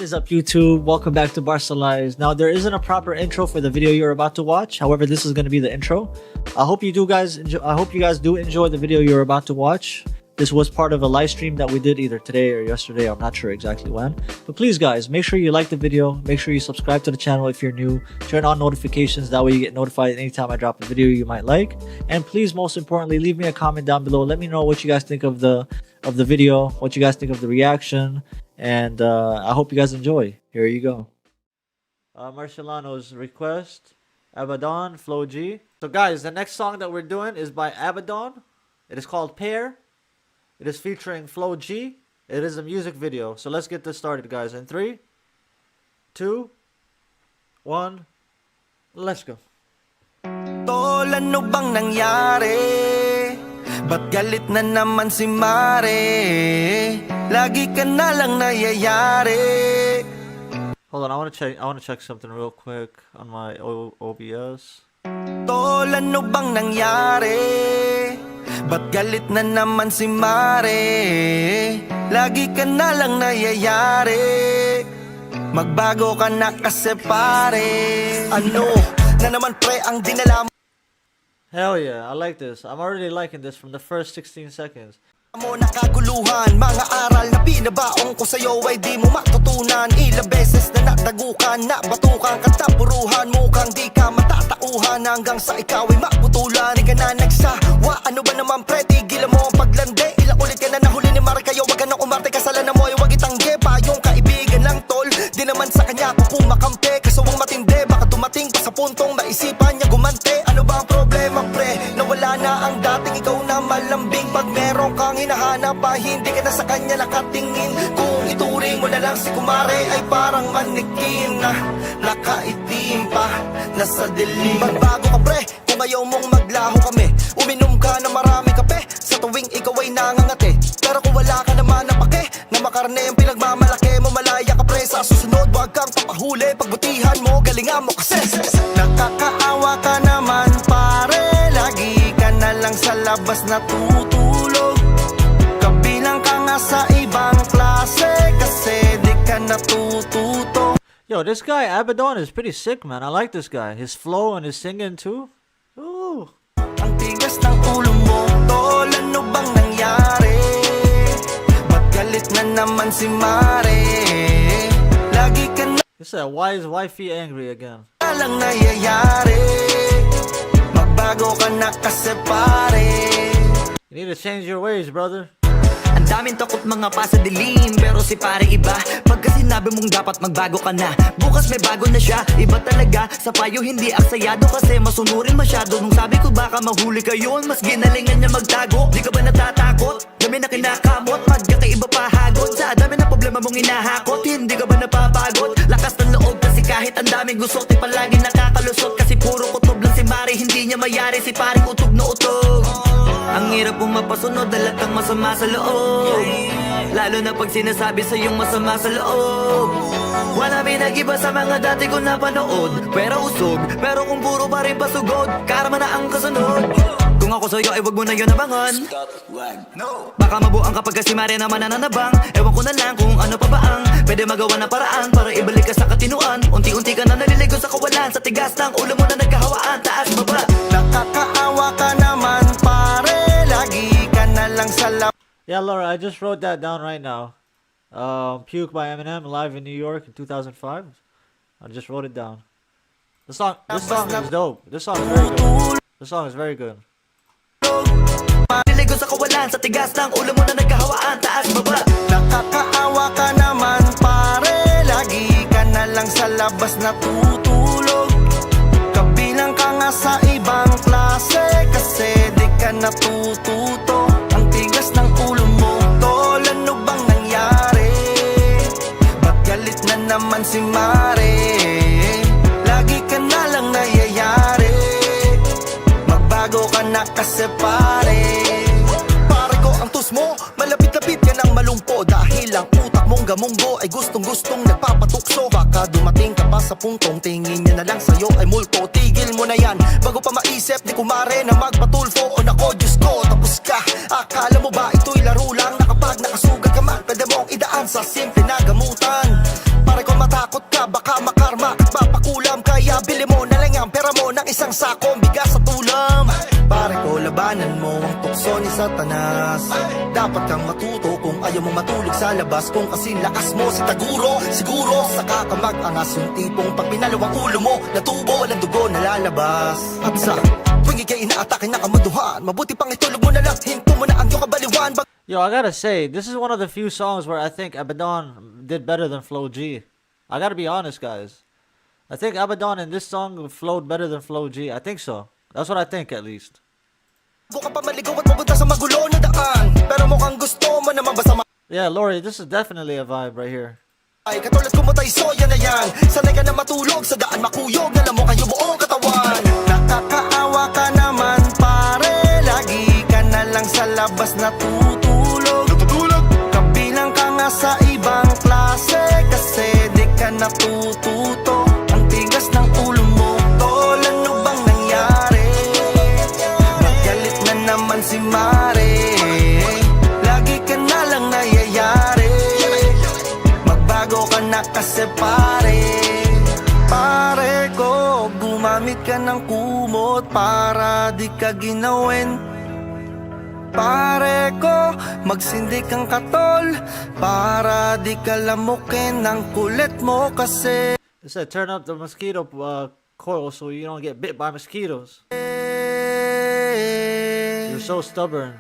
What is up, YouTube? Welcome back to Barcelize. Now, there isn't a proper intro for the video you're about to watch. However, this is going to be the intro. I hope you guys do enjoy the video you're about to watch. This was part of a live stream that we did either today or yesterday. I'm not sure exactly when. But please, guys, make sure you like the video. Make sure you subscribe to the channel if you're new. Turn on notifications. That way you get notified anytime I drop a video you might like. And please, most importantly, leave me a comment down below. Let me know what you guys think of the video, what you guys think of the reaction. And I hope you guys enjoy. Here you go. Marcelano's request. Abaddon, Flo G. So guys, the next song that we're doing is by Abaddon. It is called Pair. It is featuring Flo G. It is a music video. So let's get this started, guys. In 3, 2, 1, let's go. Tol, ano bang nangyari? Ba't galit na naman si Mare? Lagi ka na lang nayayari. Hold on, I want to check something real quick on my OBS. Tol, ano bang nangyari? Ba't galit na naman si Mare? Lagi ka na lang nayayari. Magbago ka na kasi pare. Ano na naman pre ang dinala Hell yeah, I like this. I'm already liking this from the first 16 seconds. mo nakaguluhan? Mga aral na pinabaong ko sa'yo ay di mo matutunan. Ilang beses na natagukan, nabatukan katapuruhan. Mukhang di ka matatauhan hanggang sa ikaw ay maputulan. Di ka na nagsawa, ano ba naman pre? Tigilan mo ang paglandi. Ilang ulit ka na nahuli ni Mare, kayo wag ka nang umarte. Kasalanan mo ay wag itanggi pa yung kaibigan lang tol. Di naman sa kanya ko kumakampi. Kasawang matindi, baka dumating pa sa puntong maisipan niya gumante. Ano ba ang problema pre? Nawala na ang dating ikaw na malambing. Pag meron kang hinahanap pa, hindi ka na sa kanya nakatingin. Kung ituring mo na lang si Kumare ay parang manikin na nakaitim pa, nasa dilim. Magbago ka pre, kung ayaw mong maglaho kami. Uminom ka na marami kape, sa tuwing ikaw ay nangangate. Pero kung wala ka naman na pake, na makarne ang pinagmamalaki mo, malaya ka pre. Sa susunod wag kang papahuli, pagbutihan mo, galingan mo kasi. Nakakaawa ka naman pare, lagi ka na lang sa labas natutulog. Kabilang ka nga sa ibang klase, kasi di ka natututo. Yo, this guy Abaddon is pretty sick, man. I like this guy. His flow and his singing too. Ooh. Ang tigas ng ulo mo, tol, ano bang nangyari? Ba't galit na naman si Mare? Lagi ka na He said, why is wifey angry again? lang nayayari. Magbago ka na kasi pare. You need to change your ways, brother. Ang daming takot mga pa sa dilim, pero si pare iba. Pagka sinabi mong dapat magbago ka na, bukas may bago na siya. Iba talaga, sa payo hindi aksayado kasi masunurin masyado. Nung sabi ko baka mahuli ka yun, mas ginalingan niya magtago. Di ka ba natatakot? Dami na kinakamot, magkakaiba pa hagot. Sa dami na problema mong inahakot, hindi ka ba napapagod? Lakas ng loob kasi kahit ang daming gusot, di palagi nakakalusot. Kasi puro kutob lang si Mare, hindi niya mayari si paring utog na utog. Ang hirap kong mapasunod, dalatang masama sa loob. Lalo na pag sinasabi sa iyong masama sa loob. Wala may nag-iba sa mga dati ko napanood. Pero usog, pero kung puro pa rin pasugod, karma na ang kasunod. Kung ako sa'yo ay wag mo na yun abangan. Baka mabuang kapag si Mare naman nananabang. Ewan ko na lang kung ano pa ba ang pwede magawa na paraan para ibalik ka sa katinuan. Unti-unti ka na naliligo sa kawalan, sa tigas ng ulo mo na nagkahawaan, taas baba. Nakakaawa ka naman pare, lagi ka na lang sa lab. Yeah, Laura, I just wrote that down right now. Puke by Eminem, live in New York in 2005. I just wrote it down. This song is dope. This song is very good. This song is very good. Naliligo sa kawalan, sa tigas ng ulo mo na nagkahawaan, taas baba. Nakakaawa ka naman pare, lagi ka na lang sa labas natutulog. Kabilang ka nga sa ibang klase, kasi di ka natututo. Ang tigas ng ulo mo, tol, ano bang nangyari? Ba't galit na naman si Mare? Lagi ka na lang nayayari. Magbago ka na kasi pare. Pare ko ang tus mo, malapit-lapit ka ng malumpo. Dahil ang utak mong gamunggo ay gustong-gustong nagpapatukso. Baka dumating ka pa sa puntong tingin niya na lang sa'yo ay multo. Tigil mo na yan, bago pa maisip ni Kumare na magpatulfo. O nako, Diyos ko, tapos ka. Akala mo ba ito'y laro lang? Na kapag nakasugat ka man, pwede mong idaan sa simple na gamutan. Para ang pera mo ng isang sakong bigas sa tulam. Pare ko, labanan mo ang tukso ni Satanas. Dapat kang matuto kung ayaw mo matulog sa labas. Kung kasi lakas mo si Taguro, siguro saka ka mag-angas. Yung tipong pag pinalawang ulo mo, natubo ng dugo na lalabas. At sa tuwing ikay inaatake na kamaduhan, mabuti pang itulog mo na lang, hinto mo na ang iyong kabaliwan. Yo, I gotta say, this is one of the few songs where I think Abaddon did better than Flo G. I gotta be honest, guys. I think Abaddon in this song flowed better than Flo G. I think so. That's what I think, at least. Bago ka pa maligaw at mapunta sa magulo na daan, pero mukhang gusto mo naman basta Yeah, Lori, this is definitely a vibe right here. ay katulad kumutay, so yan na yan. Sanay ka na matulog sa daan, makuyog na lang mo kayo buong katawan. Nakakaawa ka naman pare, lagi ka na lang sa labas natutulog. Kabilang ka nga sa ibang klase, kasi di ka natututo. Ang tigas ng ulo mo, tol, ano bang nangyari? Magalit na naman si Mare, lagi ka na lang nayayari. Magbago ka na kasi pare ko, gumamit ka ng kumot para di ka ginawin. Pare ko, magsindik kang katol para di ka lamukin ng kulit mo kasi It said turn up the mosquito coil so you don't get bit by mosquitoes. You're so stubborn.